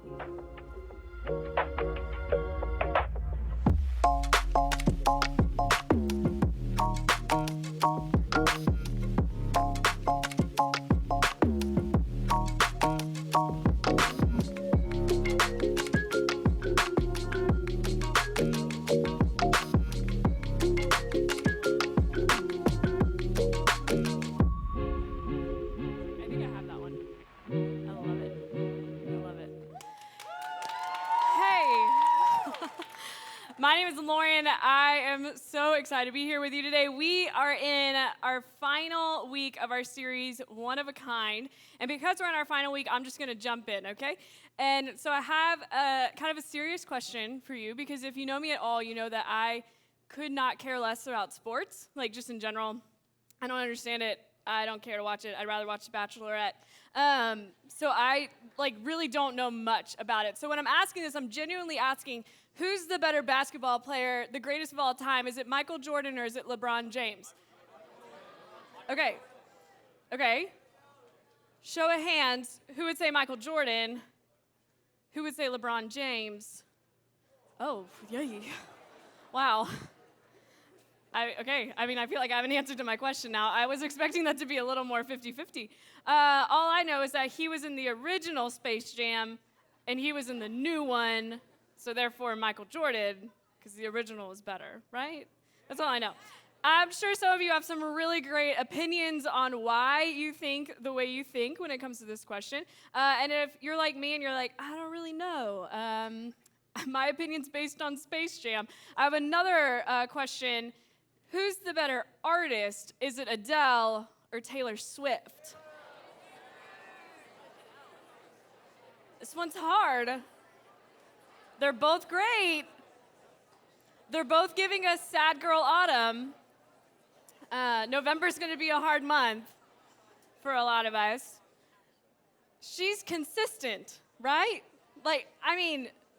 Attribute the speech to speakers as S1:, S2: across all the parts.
S1: I think I have that one. I love it. I love it. Hey, my name is Lauren. I am so excited to be here with you today. We are in our final week of our series, One of a Kind. And because we're in our final week, I'm just going to jump in, okay? And so I have a kind of a serious question for you, because if you know me at all, you know that I could not care less about sports, like just in general. I don't understand it. I don't care to watch it. I'd rather watch The Bachelorette. So I really don't know much about it. So when I'm asking this, I'm genuinely asking, who's the better basketball player, the greatest of all time? Is it Michael Jordan or is it LeBron James? Okay. Show of hands, who would say Michael Jordan? Who would say LeBron James? Oh, yay. Wow. I feel like I have an answer to my question now. I was expecting that to be a little more 50-50. All I know is that he was in the original Space Jam, and he was in the new one, so therefore Michael Jordan, because the original is better, right? That's all I know. I'm sure some of you have some really great opinions on why you think the way you think when it comes to this question. And if you're like me and you're like, I don't really know, my opinion's based on Space Jam. I have another question. Who's the better artist? Is it Adele or Taylor Swift? This one's hard. They're both great. They're both giving us Sad Girl Autumn. November's going to be a hard month for a lot of us. She's consistent, right?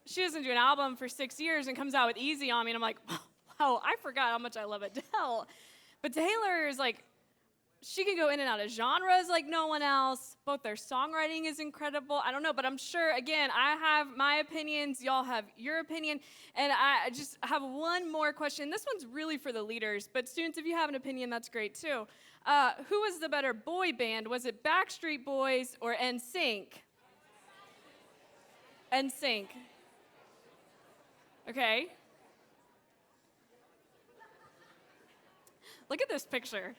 S1: She doesn't do an album for 6 years and comes out with Easy on Me, and I'm like, wow, I forgot how much I love Adele. But Taylor is she can go in and out of genres like no one else. Both their songwriting is incredible. I don't know, but I'm sure, again, I have my opinions, y'all have your opinion, and I just have one more question. This one's really for the leaders, but students, if you have an opinion, that's great too. Who was the better boy band? Was it Backstreet Boys or NSYNC? NSYNC. Okay. Look at this picture.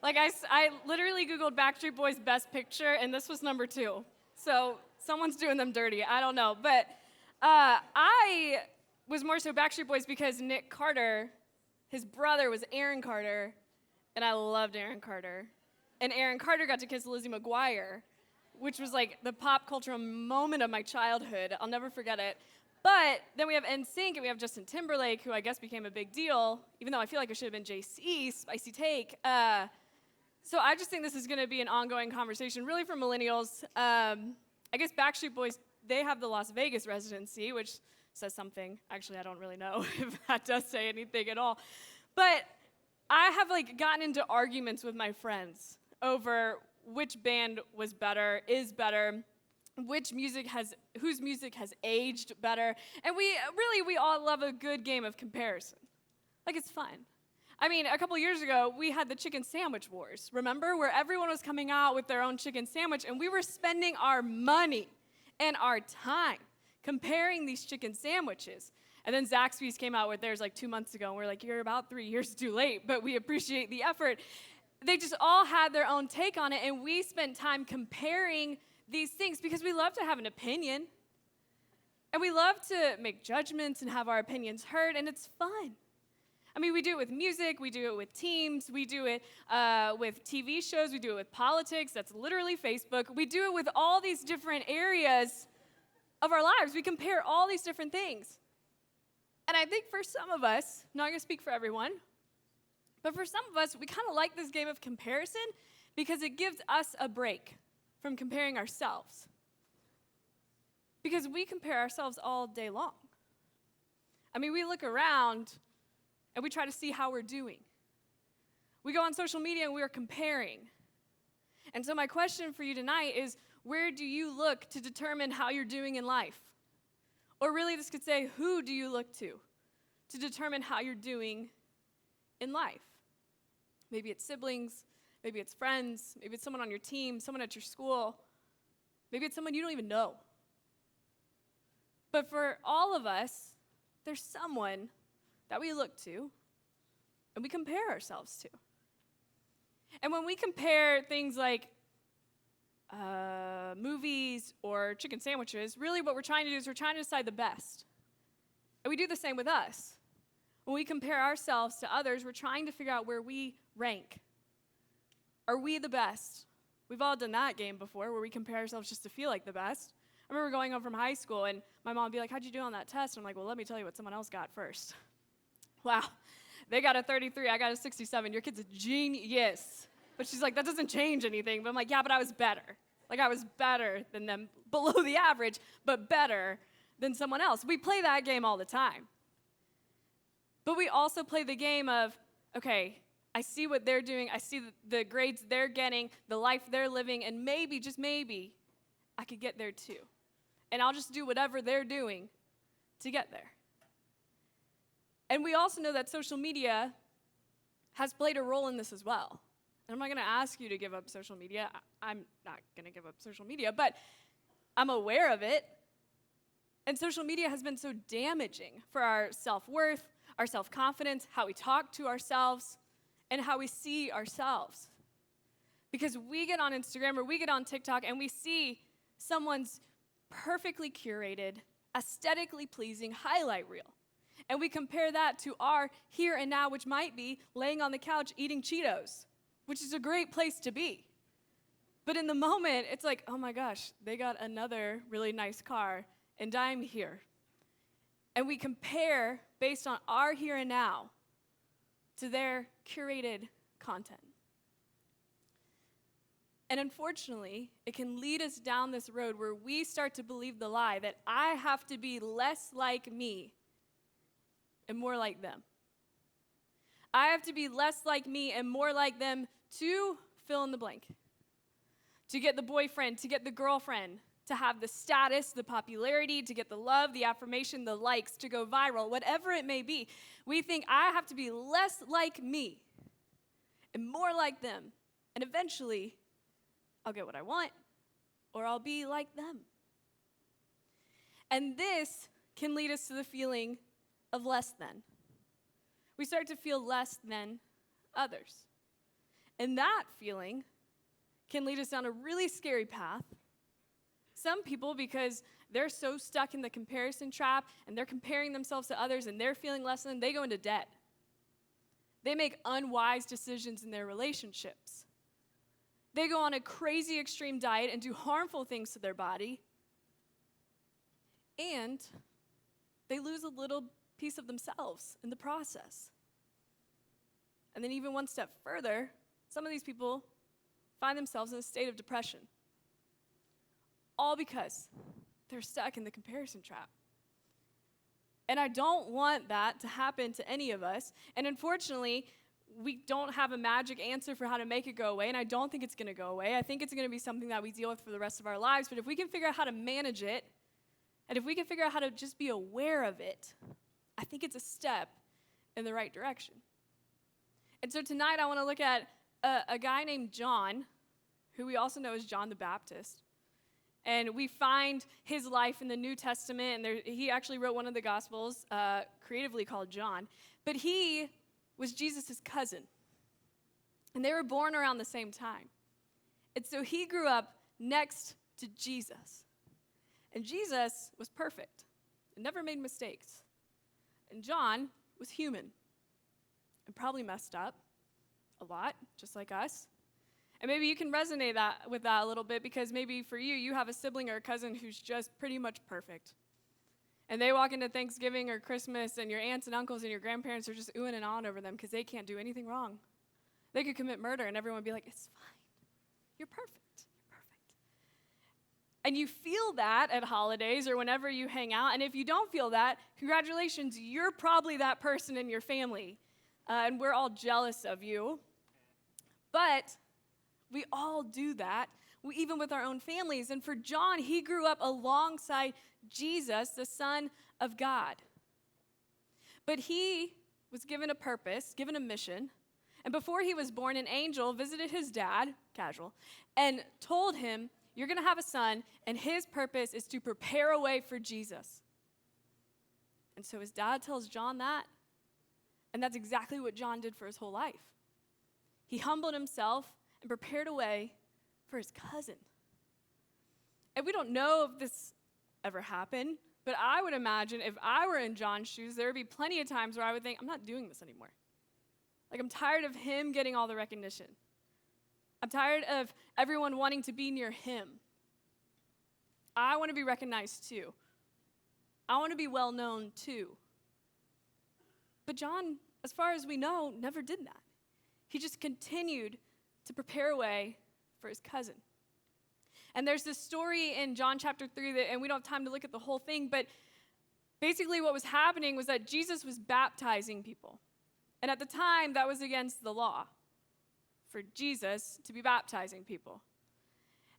S1: I literally Googled Backstreet Boys best picture, and this was number 2. So someone's doing them dirty. I don't know. But I was more so Backstreet Boys because Nick Carter, his brother was Aaron Carter, and I loved Aaron Carter. And Aaron Carter got to kiss Lizzie McGuire, which was the pop cultural moment of my childhood. I'll never forget it. But then we have NSYNC, and we have Justin Timberlake, who I guess became a big deal, even though I feel like it should have been JC, Spicy Take. So I just think this is going to be an ongoing conversation, really for millennials. I guess Backstreet Boys, they have the Las Vegas residency, which says something. Actually, I don't really know if that does say anything at all. But I have gotten into arguments with my friends over which band was better, is better, whose music has aged better. And we all love a good game of comparison. It's fun. A couple years ago, we had the chicken sandwich wars, remember? Where everyone was coming out with their own chicken sandwich, and we were spending our money and our time comparing these chicken sandwiches. And then Zaxby's came out with theirs 2 months ago, and we're like, you're about 3 years too late, but we appreciate the effort. They just all had their own take on it, and we spent time comparing these things because we love to have an opinion. And we love to make judgments and have our opinions heard, and it's fun. We do it with music, we do it with teams, we do it with TV shows, we do it with politics, that's literally Facebook. We do it with all these different areas of our lives. We compare all these different things. And I think for some of us, I'm not going to speak for everyone, but for some of us, we kind of like this game of comparison because it gives us a break from comparing ourselves. Because we compare ourselves all day long. We look around and we try to see how we're doing. We go on social media and we're comparing. And so my question for you tonight is, where do you look to determine how you're doing in life? Or really, this could say, who do you look to determine how you're doing in life? Maybe it's siblings, maybe it's friends, maybe it's someone on your team, someone at your school, maybe it's someone you don't even know. But for all of us, there's someone that we look to and we compare ourselves to. And when we compare things like movies or chicken sandwiches, really what we're trying to do is we're trying to decide the best. And we do the same with us. When we compare ourselves to others, we're trying to figure out where we rank. Are we the best? We've all done that game before where we compare ourselves just to feel like the best. I remember going home from high school and my mom would be like, how'd you do on that test? And I'm like, well, let me tell you what someone else got first. Wow, they got a 33, I got a 67. Your kid's a genius. But she's like, that doesn't change anything. But I'm like, yeah, but I was better. Like, I was better than them, below the average, but better than someone else. We play that game all the time. But we also play the game of, okay, I see what they're doing. I see the grades they're getting, the life they're living, and maybe, just maybe, I could get there too. And I'll just do whatever they're doing to get there. And we also know that social media has played a role in this as well. And I'm not going to ask you to give up social media. I'm not going to give up social media, but I'm aware of it. And social media has been so damaging for our self-worth, our self-confidence, how we talk to ourselves, and how we see ourselves. Because we get on Instagram or we get on TikTok and we see someone's perfectly curated, aesthetically pleasing highlight reel. And we compare that to our here and now, which might be laying on the couch eating Cheetos, which is a great place to be. But in the moment, it's like, oh my gosh, they got another really nice car, and I'm here. And we compare based on our here and now to their curated content. And unfortunately, it can lead us down this road where we start to believe the lie that I have to be less like me and more like them. I have to be less like me and more like them to fill in the blank. To get the boyfriend, to get the girlfriend, to have the status, the popularity, to get the love, the affirmation, the likes, to go viral, whatever it may be. We think I have to be less like me and more like them. And eventually, I'll get what I want, or I'll be like them. And this can lead us to the feeling of less than. We start to feel less than others. And that feeling can lead us down a really scary path. Some people, because they're so stuck in the comparison trap and they're comparing themselves to others and they're feeling less than, they go into debt. They make unwise decisions in their relationships. They go on a crazy extreme diet and do harmful things to their body. And they lose a little piece of themselves in the process. And then even one step further, some of these people find themselves in a state of depression. All because they're stuck in the comparison trap. And I don't want that to happen to any of us. And unfortunately, we don't have a magic answer for how to make it go away, and I don't think it's going to go away. I think it's going to be something that we deal with for the rest of our lives. But if we can figure out how to manage it, and if we can figure out how to just be aware of it, I think it's a step in the right direction. And so tonight I want to look at a guy named John, who we also know as John the Baptist. And we find his life in the New Testament, and he actually wrote one of the Gospels, creatively called John. But he was Jesus' cousin. And they were born around the same time. And so he grew up next to Jesus. And Jesus was perfect and never made mistakes. And John was human and probably messed up a lot, just like us. And maybe you can resonate with that a little bit because maybe for you, you have a sibling or a cousin who's just pretty much perfect. And they walk into Thanksgiving or Christmas and your aunts and uncles and your grandparents are just oohing and ahhing over them because they can't do anything wrong. They could commit murder and everyone would be like, it's fine. You're perfect. You're perfect. And you feel that at holidays or whenever you hang out. And if you don't feel that, congratulations, you're probably that person in your family. And we're all jealous of you. But we all do that even with our own families. And for John, he grew up alongside Jesus, the Son of God. But he was given a purpose, given a mission. And before he was born, an angel visited his dad, casual, and told him, you're going to have a son, and his purpose is to prepare a way for Jesus. And so his dad tells John that, and that's exactly what John did for his whole life. He humbled himself and prepared a way for his cousin. And we don't know if this ever happened, but I would imagine if I were in John's shoes, there would be plenty of times where I would think, I'm not doing this anymore. Like, I'm tired of him getting all the recognition. I'm tired of everyone wanting to be near him. I want to be recognized too. I want to be well known too. But John, as far as we know, never did that. He just continued to prepare a way for his cousin. And there's this story in John chapter 3, and we don't have time to look at the whole thing, but basically what was happening was that Jesus was baptizing people. And at the time, that was against the law for Jesus to be baptizing people.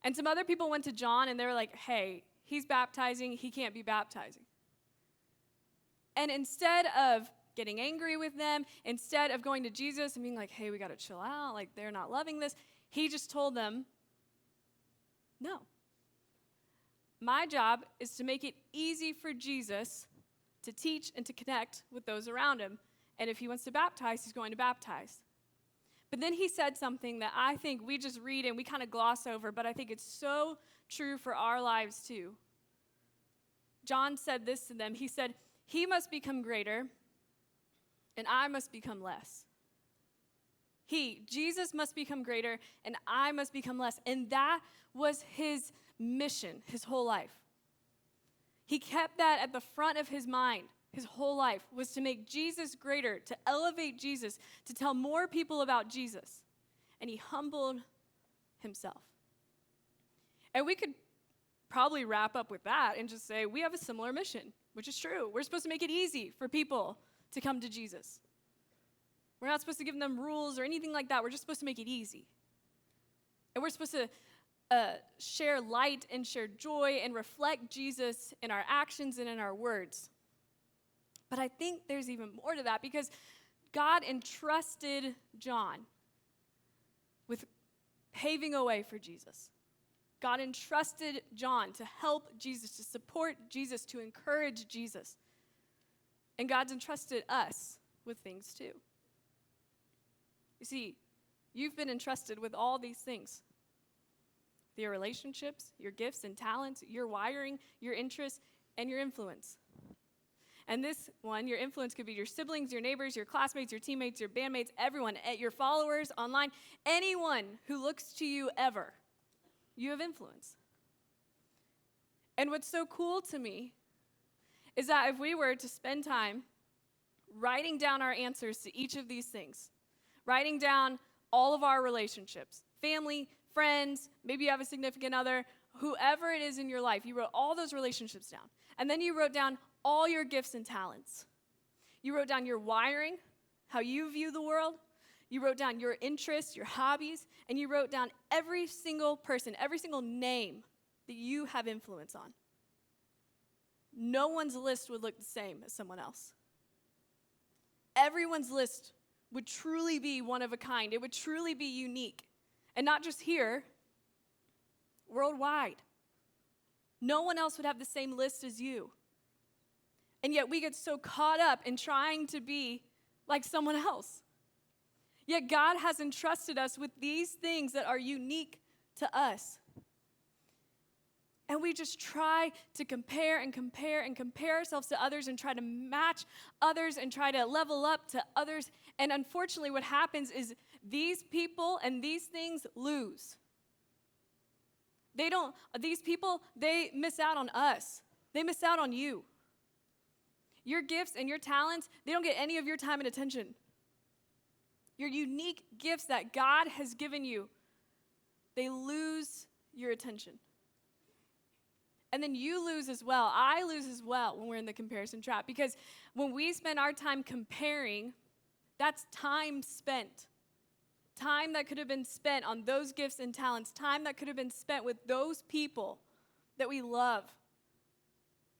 S1: And some other people went to John, and they were like, hey, he's baptizing, he can't be baptizing. And instead of getting angry with them, instead of going to Jesus and being like, hey, we got to chill out, like they're not loving this, he just told them, no. My job is to make it easy for Jesus to teach and to connect with those around him. And if he wants to baptize, he's going to baptize. But then he said something that I think we just read and we kind of gloss over, but I think it's so true for our lives too. John said this to them. He said, he must become greater, and I must become less. Jesus must become greater, and I must become less. And that was his mission his whole life. He kept that at the front of his mind his whole life, was to make Jesus greater, to elevate Jesus, to tell more people about Jesus. And he humbled himself. And we could probably wrap up with that and just say, we have a similar mission, which is true. We're supposed to make it easy for people to come to Jesus. We're not supposed to give them rules or anything like that. We're just supposed to make it easy. And we're supposed to share light and share joy and reflect Jesus in our actions and in our words. But I think there's even more to that, because God entrusted John with paving a way for Jesus. God entrusted John to help Jesus, to support Jesus, to encourage Jesus. And God's entrusted us with things too. You see, you've been entrusted with all these things. Your relationships, your gifts and talents, your wiring, your interests, and your influence. And this one, your influence could be your siblings, your neighbors, your classmates, your teammates, your bandmates, everyone, your followers online, anyone who looks to you ever. You have influence. And what's so cool to me is that if we were to spend time writing down our answers to each of these things, writing down all of our relationships, family, friends, maybe you have a significant other, whoever it is in your life, you wrote all those relationships down. And then you wrote down all your gifts and talents. You wrote down your wiring, how you view the world. You wrote down your interests, your hobbies, and you wrote down every single person, every single name that you have influence on. No one's list would look the same as someone else. Everyone's list would truly be one of a kind. It would truly be unique. And not just here, worldwide. No one else would have the same list as you. And yet we get so caught up in trying to be like someone else. Yet God has entrusted us with these things that are unique to us. And we just try to compare ourselves to others and try to match others and try to level up to others. And unfortunately, what happens is these people and these things lose. These people, they miss out on us. They miss out on you. Your gifts and your talents, they don't get any of your time and attention. Your unique gifts that God has given you, they lose your attention. And then you lose as well. I lose as well when we're in the comparison trap, because when we spend our time comparing, that's time spent time that could have been spent on those gifts and talents, time that could have been spent with those people that we love,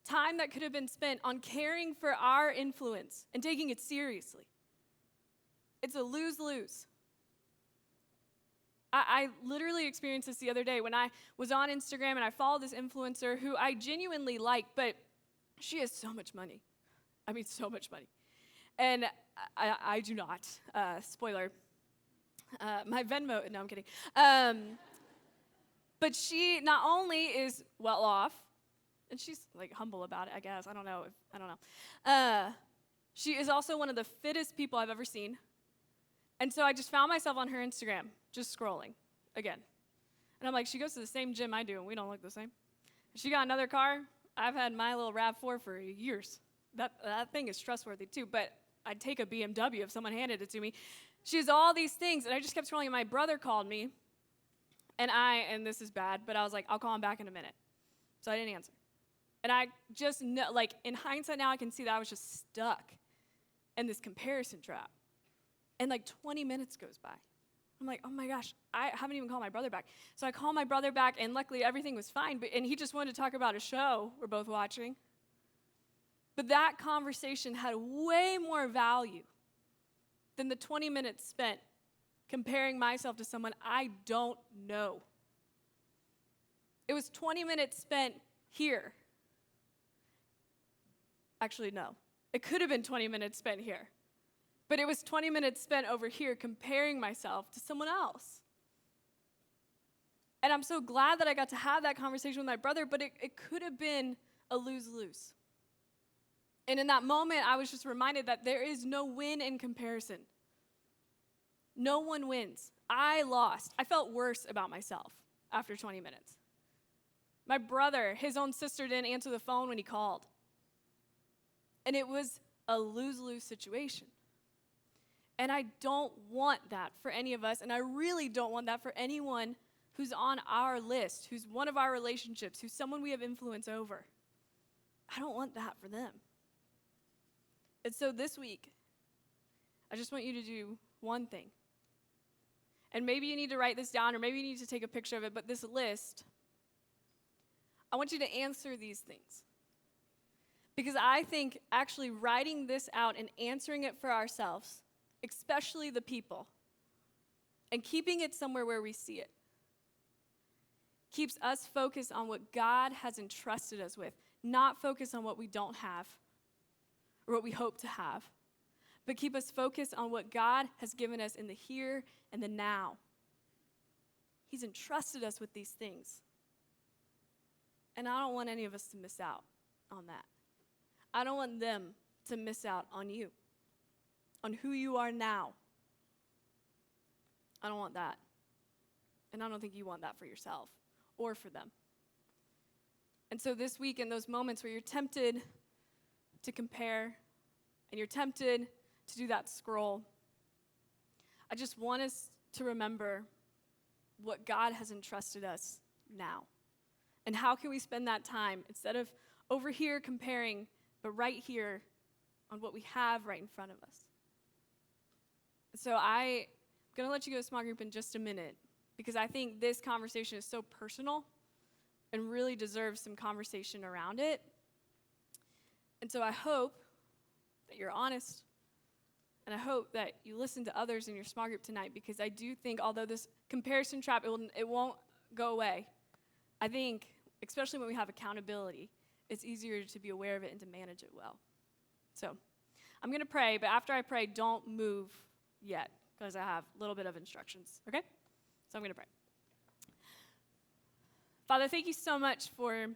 S1: time that could have been spent on caring for our influence and taking it seriously. It's a lose-lose. I literally experienced this the other day when I was on Instagram and I followed this influencer who I genuinely like, but she has so much money. I mean, so much money. And I do not. Spoiler. My Venmo, no, I'm kidding. But she not only is well off, and she's like humble about it, I guess. I don't know. She is also one of the fittest people I've ever seen. And so I just found myself on her Instagram, just scrolling again. And I'm like, she goes to the same gym I do, and we don't look the same. She got another car. I've had my little RAV4 for years. That thing is trustworthy too, but I'd take a BMW if someone handed it to me. She has all these things, and I just kept scrolling, and my brother called me, and this is bad, but I was like, I'll call him back in a minute. So I didn't answer. And I just know, like, in hindsight now, I can see that I was just stuck in this comparison trap. And like 20 minutes goes by. I'm like, oh my gosh, I haven't even called my brother back. So I call my brother back, and luckily everything was fine, and he just wanted to talk about a show we're both watching. But that conversation had way more value than the 20 minutes spent comparing myself to someone I don't know. It was 20 minutes spent here. Actually, no. It could have been 20 minutes spent here. But it was 20 minutes spent over here comparing myself to someone else. And I'm so glad that I got to have that conversation with my brother, but it could have been a lose-lose. And in that moment, I was just reminded that there is no win in comparison. No one wins. I lost. I felt worse about myself after 20 minutes. My brother, his own sister didn't answer the phone when he called. And it was a lose-lose situation. And I don't want that for any of us, and I really don't want that for anyone who's on our list, who's one of our relationships, who's someone we have influence over. I don't want that for them. And so this week, I just want you to do one thing. And maybe you need to write this down, or maybe you need to take a picture of it, but this list, I want you to answer these things. Because I think actually writing this out and answering it for ourselves, especially the people, and keeping it somewhere where we see it, keeps us focused on what God has entrusted us with, not focused on what we don't have or what we hope to have, but keep us focused on what God has given us in the here and the now. He's entrusted us with these things. And I don't want any of us to miss out on that. I don't want them to miss out on you, on who you are now. I don't want that. And I don't think you want that for yourself or for them. And so this week, in those moments where you're tempted to compare and you're tempted to do that scroll, I just want us to remember what God has entrusted us now. And how can we spend that time instead of over here comparing, but right here on what we have right in front of us. So I'm going to let you go to small group in just a minute, because I think this conversation is so personal and really deserves some conversation around it. And so I hope that you're honest, and I hope that you listen to others in your small group tonight, because I do think, although this comparison trap, it won't go away, I think, especially when we have accountability, it's easier to be aware of it and to manage it well. So I'm going to pray, but after I pray, don't move yet, because I have a little bit of instructions, okay? So I'm going to pray. Father, thank you so much for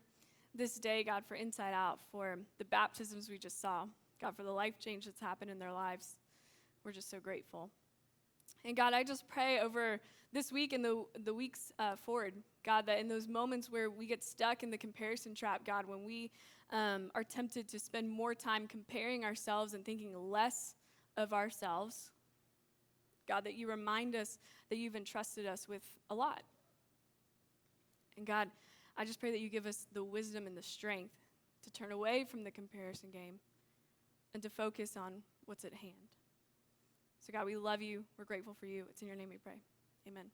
S1: this day, God, for Inside Out, for the baptisms we just saw, God, for the life change that's happened in their lives. We're just so grateful. And God, I just pray over this week and the weeks forward, God, that in those moments where we get stuck in the comparison trap, God, when we are tempted to spend more time comparing ourselves and thinking less of ourselves, God, that you remind us that you've entrusted us with a lot. And God, I just pray that you give us the wisdom and the strength to turn away from the comparison game and to focus on what's at hand. So God, we love you. We're grateful for you. It's in your name we pray. Amen.